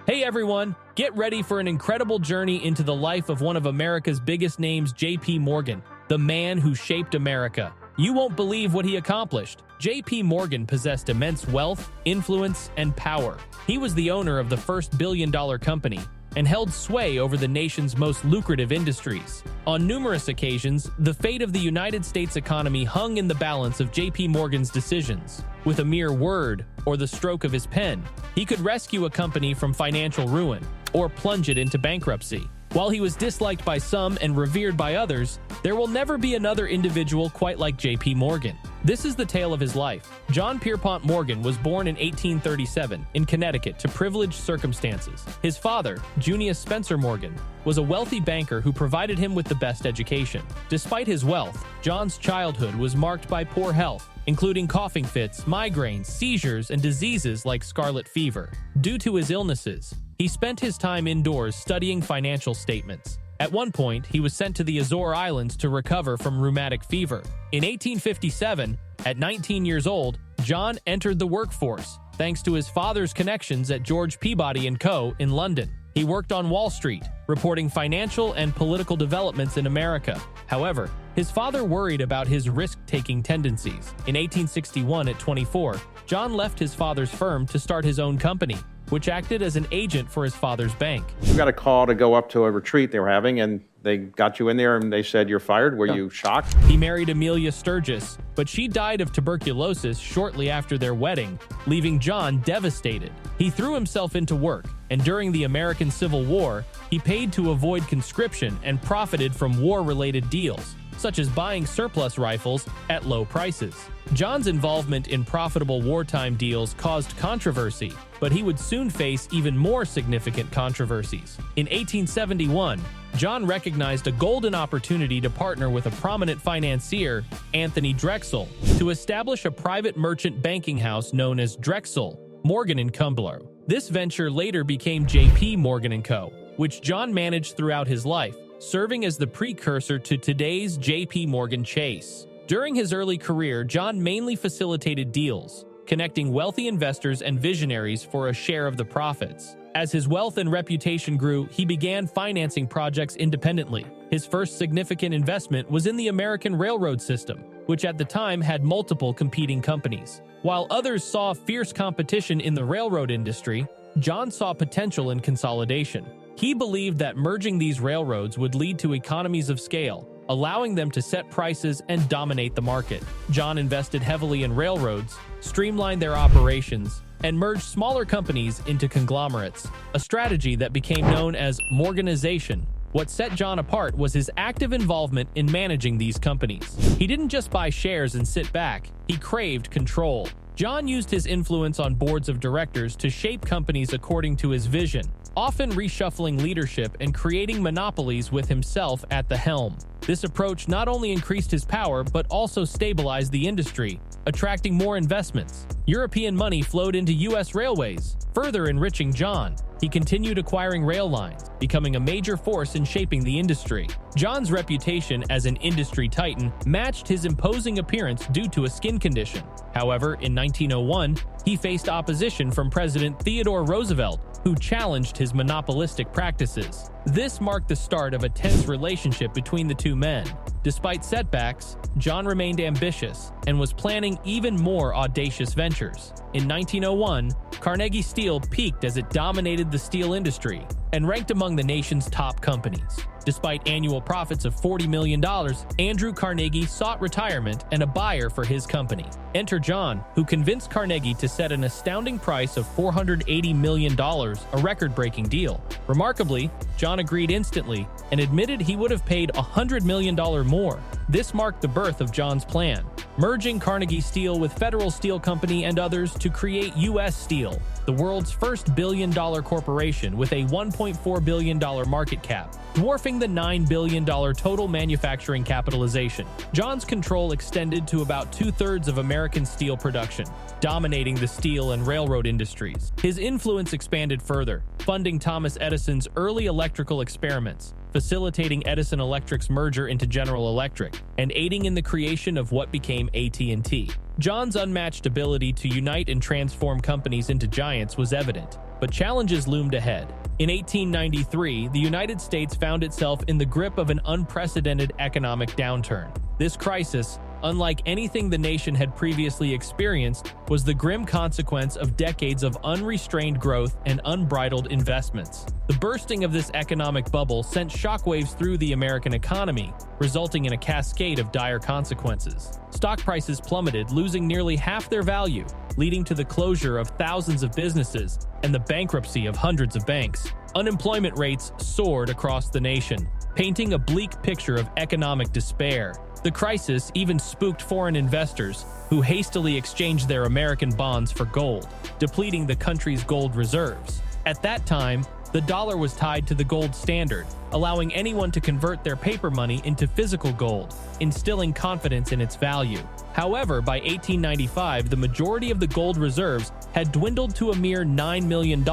Hey everyone, get ready for an incredible journey into the life of one of America's biggest names, J.P. Morgan, the man who shaped America. You won't believe what he accomplished. J.P. Morgan possessed immense wealth, influence, and power. He was the owner of the first billion-dollar company and held sway over the nation's most lucrative industries. On numerous occasions, the fate of the United States economy hung in the balance of J.P. Morgan's decisions. With a mere word or the stroke of his pen, he could rescue a company from financial ruin or plunge it into bankruptcy. While he was disliked by some and revered by others, there will never be another individual quite like J.P. Morgan. This is the tale of his life. John Pierpont Morgan was born in 1837 in Connecticut to privileged circumstances. His father, Junius Spencer Morgan, was a wealthy banker who provided him with the best education. Despite his wealth, John's childhood was marked by poor health, including coughing fits, migraines, seizures, and diseases like scarlet fever. Due to his illnesses, he spent his time indoors studying financial statements. At one point, he was sent to the Azore Islands to recover from rheumatic fever. In 1857, at 19 years old, John entered the workforce, thanks to his father's connections at George Peabody & Co. in London. He worked on Wall Street, reporting financial and political developments in America. However, his father worried about his risk-taking tendencies. In 1861, at 24, John left his father's firm to start his own company, which acted as an agent for his father's bank. You got a call to go up to a retreat they were having, and they got you in there and they said you're fired. Were you shocked? He married Amelia Sturgis, but she died of tuberculosis shortly after their wedding, leaving John devastated. He threw himself into work, and during the American Civil War, he paid to avoid conscription and profited from war-related deals, such as buying surplus rifles at low prices. John's involvement in profitable wartime deals caused controversy, but he would soon face even more significant controversies. In 1871, John recognized a golden opportunity to partner with a prominent financier, Anthony Drexel, to establish a private merchant banking house known as Drexel, Morgan & Co. This venture later became J.P. Morgan & Co., which John managed throughout his life, serving as the precursor to today's J.P. Morgan Chase. During his early career, John mainly facilitated deals, connecting wealthy investors and visionaries for a share of the profits. As his wealth and reputation grew, he began financing projects independently. His first significant investment was in the American railroad system, which at the time had multiple competing companies. While others saw fierce competition in the railroad industry, John saw potential in consolidation. He believed that merging these railroads would lead to economies of scale, allowing them to set prices and dominate the market. John invested heavily in railroads, streamlined their operations, and merged smaller companies into conglomerates, a strategy that became known as Morganization. What set John apart was his active involvement in managing these companies. He didn't just buy shares and sit back, he craved control. John used his influence on boards of directors to shape companies according to his vision, often reshuffling leadership and creating monopolies with himself at the helm. This approach not only increased his power but also stabilized the industry, attracting more investments. European money flowed into U.S. railways, further enriching John. He continued acquiring rail lines, becoming a major force in shaping the industry. John's reputation as an industry titan matched his imposing appearance due to a skin condition. However, in 1901, he faced opposition from President Theodore Roosevelt, who challenged his monopolistic practices. This marked the start of a tense relationship between the two men. Despite setbacks, John remained ambitious and was planning even more audacious ventures. In 1901, Carnegie Steel peaked as it dominated the steel industry and ranked among the nation's top companies. Despite annual profits of $40 million, Andrew Carnegie sought retirement and a buyer for his company. Enter John, who convinced Carnegie to set an astounding price of $480 million, a record-breaking deal. Remarkably, John agreed instantly and admitted he would have paid $100 million more. This marked the birth of John's plan, merging Carnegie Steel with Federal Steel Company and others to create U.S. Steel, the world's first billion-dollar corporation with a $1.4 billion market cap, dwarfing the $9 billion total manufacturing capitalization. John's control extended to about two-thirds of American steel production, dominating the steel and railroad industries. His influence expanded further, funding Thomas Edison's early electrical experiments, facilitating Edison Electric's merger into General Electric, and aiding in the creation of what became AT&T. John's unmatched ability to unite and transform companies into giants was evident. but challenges loomed ahead. In 1893, the United States found itself in the grip of an unprecedented economic downturn. This crisis, unlike anything the nation had previously experienced, was the grim consequence of decades of unrestrained growth and unbridled investments. The bursting of this economic bubble sent shockwaves through the American economy, resulting in a cascade of dire consequences. Stock prices plummeted, losing nearly half their value, leading to the closure of thousands of businesses and the bankruptcy of hundreds of banks. Unemployment rates soared across the nation, painting a bleak picture of economic despair. The crisis even spooked foreign investors, who hastily exchanged their American bonds for gold, depleting the country's gold reserves. At that time, the dollar was tied to the gold standard, allowing anyone to convert their paper money into physical gold, instilling confidence in its value. However, by 1895, the majority of the gold reserves had dwindled to a mere $9 million,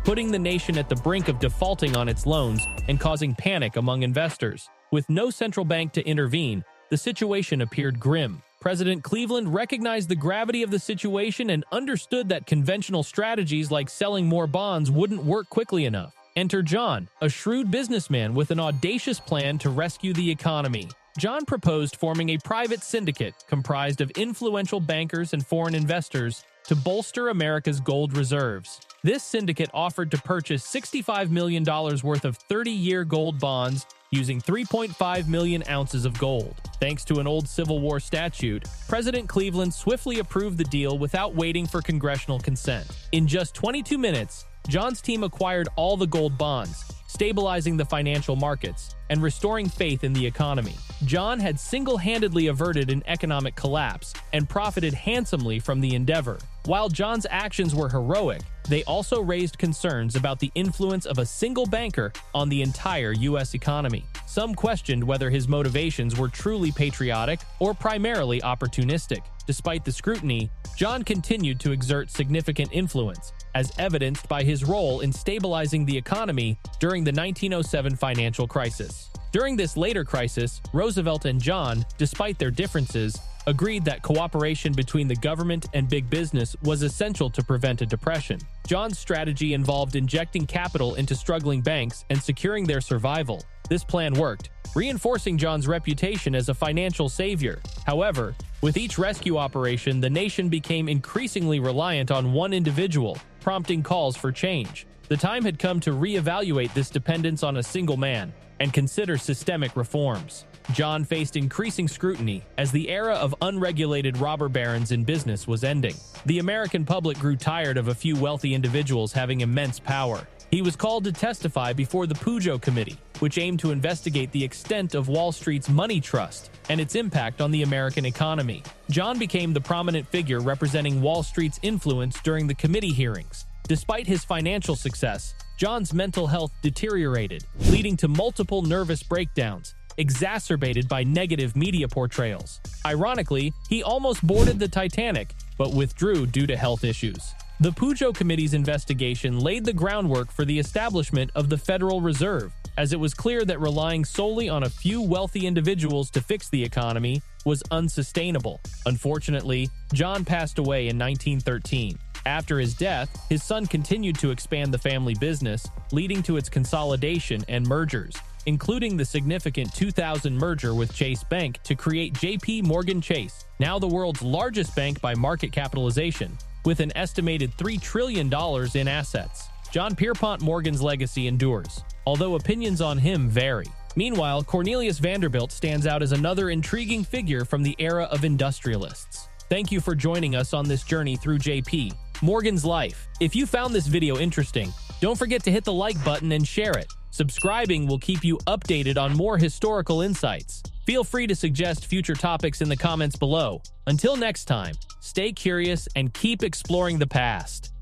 putting the nation at the brink of defaulting on its loans and causing panic among investors. With no central bank to intervene, the situation appeared grim. President Cleveland recognized the gravity of the situation and understood that conventional strategies like selling more bonds wouldn't work quickly enough. Enter John, a shrewd businessman with an audacious plan to rescue the economy. John proposed forming a private syndicate comprised of influential bankers and foreign investors to bolster America's gold reserves. This syndicate offered to purchase $65 million worth of 30-year gold bonds using 3.5 million ounces of gold. Thanks to an old Civil War statute, President Cleveland swiftly approved the deal without waiting for congressional consent. In just 22 minutes, John's team acquired all the gold bonds, stabilizing the financial markets and restoring faith in the economy. John had single-handedly averted an economic collapse and profited handsomely from the endeavor. While John's actions were heroic, they also raised concerns about the influence of a single banker on the entire U.S. economy. Some questioned whether his motivations were truly patriotic or primarily opportunistic. Despite the scrutiny, John continued to exert significant influence, as evidenced by his role in stabilizing the economy during the 1907 financial crisis. During this later crisis, Roosevelt and John, despite their differences, agreed that cooperation between the government and big business was essential to prevent a depression. John's strategy involved injecting capital into struggling banks and securing their survival. This plan worked, reinforcing John's reputation as a financial savior. However, with each rescue operation, the nation became increasingly reliant on one individual, prompting calls for change. The time had come to reevaluate this dependence on a single man and consider systemic reforms. John faced increasing scrutiny as the era of unregulated robber barons in business was ending. The American public grew tired of a few wealthy individuals having immense power. He was called to testify before the Pujo Committee, which aimed to investigate the extent of Wall Street's money trust and its impact on the American economy. John became the prominent figure representing Wall Street's influence during the committee hearings. Despite his financial success, John's mental health deteriorated, leading to multiple nervous breakdowns, exacerbated by negative media portrayals. Ironically, he almost boarded the Titanic, but withdrew due to health issues. The Pujo Committee's investigation laid the groundwork for the establishment of the Federal Reserve, as it was clear that relying solely on a few wealthy individuals to fix the economy was unsustainable. Unfortunately, John passed away in 1913. After his death, his son continued to expand the family business, leading to its consolidation and mergers, including the significant 2000 merger with Chase Bank to create J.P. Morgan Chase, now the world's largest bank by market capitalization, with an estimated $3 trillion in assets. John Pierpont Morgan's legacy endures, although opinions on him vary. Meanwhile, Cornelius Vanderbilt stands out as another intriguing figure from the era of industrialists. Thank you for joining us on this journey through J.P. Morgan's life. If you found this video interesting, don't forget to hit the like button and share it. Subscribing will keep you updated on more historical insights. Feel free to suggest future topics in the comments below. Until next time, stay curious and keep exploring the past.